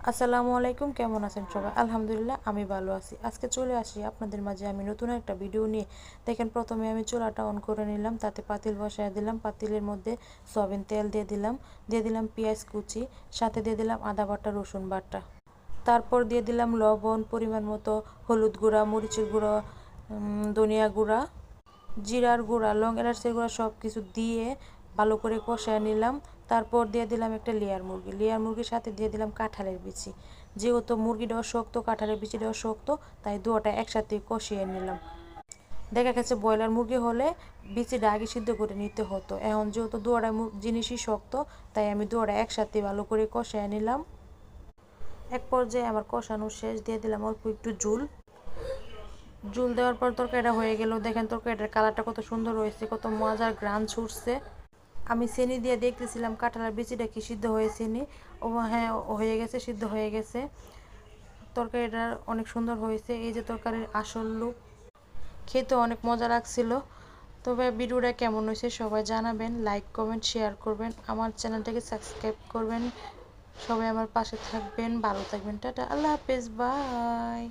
আসসালামু আলাইকুম, কেমন আছেন সবাই? আলহামদুলিল্লাহ আমি ভালো আছি। আজকে চলে আসি আপনাদের মাঝে আমি নতুন একটা ভিডিও নিয়ে। দেখেন, প্রথমে আমি চুলাটা অন করে নিলাম, তাতে পাতিল বসায় দিলাম। পাতিলের মধ্যে সয়াবিন তেল দিয়ে দিলাম পেঁয়াজ কুচি, সাথে দিয়ে দিলাম আদা বাটা, রসুন বাটা। তারপর দিয়ে দিলাম লবণ পরিমাণ মতো, হলুদ গুঁড়া, মরিচের গুঁড়ো, ধনিয়া গুঁড়া, জিরার গুঁড়া, লং এলাচের গুঁড়া, সব কিছু দিয়ে ভালো করে কষায় নিলাম। তারপর দিয়ে দিলাম একটা লেয়ার মুরগির সাথে দিয়ে দিলাম কাঁঠালের বিচি। যেহেতু মুরগিটাও শক্ত, কাঁঠালের বিচিটাও শক্ত, তাই দুটোটা একসাথে কষিয়ে নিলাম। দেখা গেছে ব্রয়লার মুরগি হলে বিচিটা আগে সিদ্ধ করে নিতে হতো, এখন যেহেতু দুটোটা জিনিসই শক্ত, তাই আমি দুটোটা একসাথে ভালো করে কষিয়ে নিলাম। এক পর্যায়ে আমার কষানো শেষ, দিয়ে দিলাম অল্প একটু ঝুল দেওয়ার পর তরকারিটা হয়ে গেল। দেখেন তরকারিটার কালারটা কত সুন্দর হয়েছে, কত মজার গ্রান ছুটছে। আমি চিনি দিয়ে দেখতেছিলাম কাঁঠালের বিচিটা কি সিদ্ধ হয়েছে নি। ও হ্যাঁ, হয়ে গেছে, সিদ্ধ হয়ে গেছে। তরকারিটা অনেক সুন্দর হয়েছে। এই যে তরকারির আসল লুক, খেতে অনেক মজা লাগছিল। তবে ভিডিওটা কেমন হয়েছে সবাই জানাবেন, লাইক কমেন্ট শেয়ার করবেন, আমার চ্যানেলটাকে সাবস্ক্রাইব করবেন। সবাই আমার পাশে থাকবেন, ভালো থাকবেন। টাটা, আল্লাহ হাফেজ, বাই।